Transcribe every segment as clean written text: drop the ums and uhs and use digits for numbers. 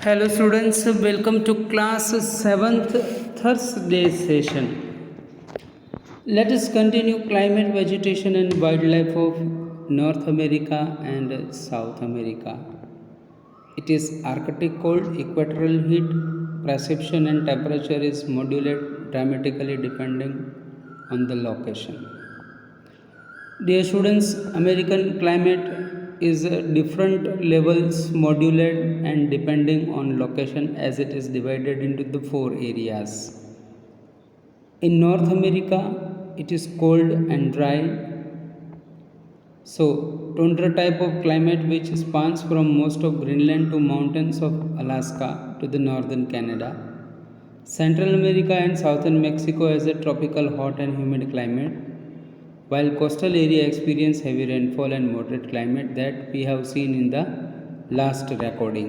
Hello students, welcome to class 7th Thursday session. Let us continue climate, vegetation and wildlife of North America and South America. It is Arctic cold, equatorial heat, precipitation and temperature is modulated dramatically depending on the location. Dear students, American climate is different levels modulated and depending on location as it is divided into the four areas. In North America, it is cold and dry. So, tundra type of climate which spans from most of Greenland to mountains of Alaska to the northern Canada. Central America and southern Mexico has a tropical hot and humid climate, while coastal area experience heavy rainfall and moderate climate that we have seen in the last recording.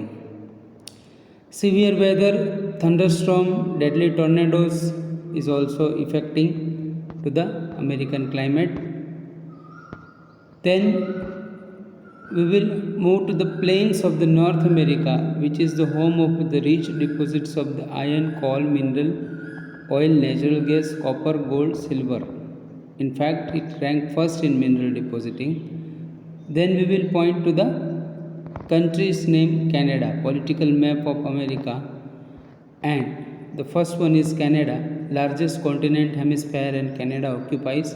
Severe weather, thunderstorm, deadly tornadoes is also affecting to the American climate. Then we will move to the plains of the North America, which is the home of the rich deposits of the iron, coal, mineral, oil, natural gas, copper, gold, silver. In fact, it ranked first in mineral depositing. Then we will point to the country's name Canada, political map of America. And the first one is Canada, largest continent hemisphere, and Canada occupies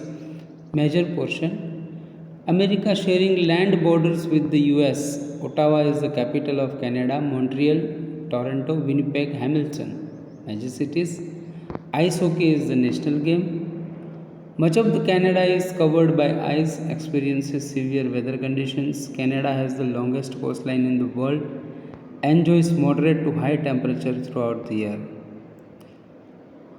major portion. America sharing land borders with the US. Ottawa is the capital of Canada, Montreal, Toronto, Winnipeg, Hamilton. Major cities. Ice hockey is the national game. Much of the Canada is covered by ice, experiences severe weather conditions. Canada has the longest coastline in the world, enjoys moderate to high temperature throughout the year.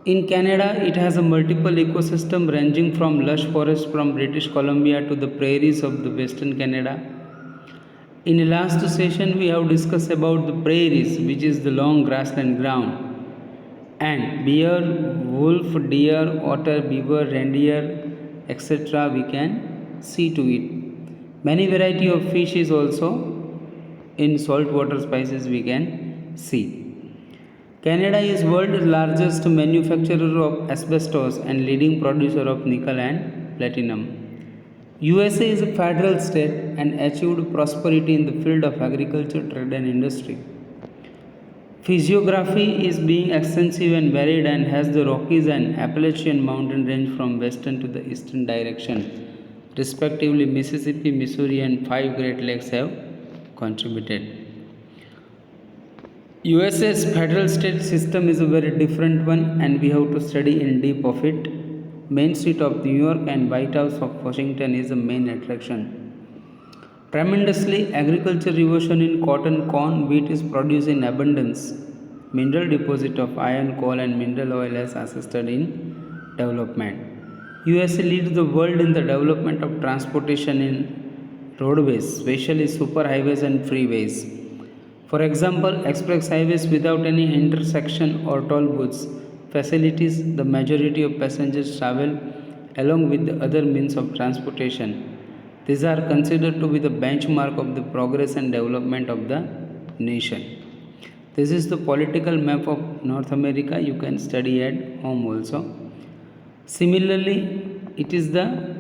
In Canada, it has a multiple ecosystem ranging from lush forests from British Columbia to the prairies of the Western Canada. In the last session, we have discussed about the prairies, which is the long grassland ground, and bear, wolf, deer, otter, beaver, reindeer, etc. we can see to it. Many variety of fish is also in saltwater species we can see. Canada is world's largest manufacturer of asbestos and leading producer of nickel and platinum. USA is a federal state and achieved prosperity in the field of agriculture, trade and industry. Physiography is being extensive and varied and has the Rockies and Appalachian mountain range from western to the eastern direction. Respectively, Mississippi, Missouri and 5 Great Lakes have contributed. USA's federal state system is a very different one and we have to study in deep of it. Main Street of New York and White House of Washington is the main attraction. Tremendously, agriculture revolution in cotton, corn, wheat is produced in abundance. Mineral deposit of iron, coal and mineral oil has assisted in development. USA leads the world in the development of transportation in roadways, especially superhighways and freeways. For example, express highways without any intersection or toll booths facilities the majority of passengers travel along with the other means of transportation. These are considered to be the benchmark of the progress and development of the nation. This is the political map of North America. You can study at home also. Similarly, it is the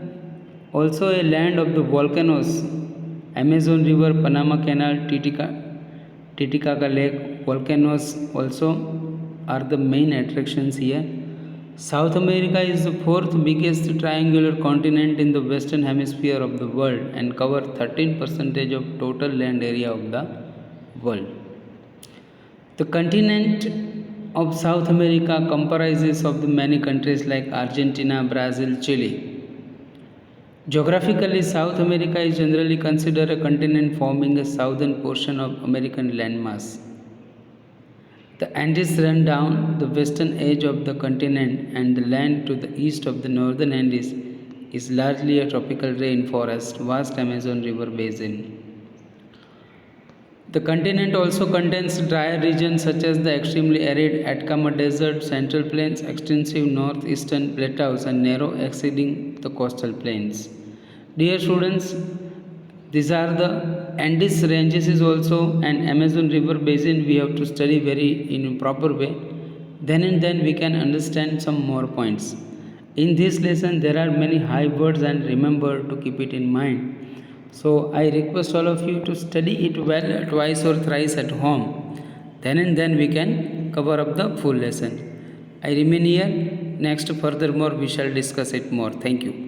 also a land of the volcanoes. Amazon River, Panama Canal, Titicaca Lake, volcanoes also are the main attractions here. South America is the fourth biggest triangular continent in the western hemisphere of the world and covers 13% of total land area of the world. The continent of South America comprises of the many countries like Argentina, Brazil, Chile. Geographically, South America is generally considered a continent forming a southern portion of American landmass. The Andes run down the western edge of the continent and the land to the east of the northern Andes is largely a tropical rainforest, vast Amazon River basin. The continent also contains drier regions such as the extremely arid Atacama Desert, Central Plains, extensive northeastern plateaus and narrow exceeding the coastal plains. Dear students, these are the Andes ranges is also an Amazon river basin we have to study very in a proper way. Then and then we can understand some more points. In this lesson there are many high words and remember to keep it in mind. So I request all of you to study it well twice or thrice at home. Then and then we can cover up the full lesson. I remain here. Next furthermore we shall discuss it more. Thank you.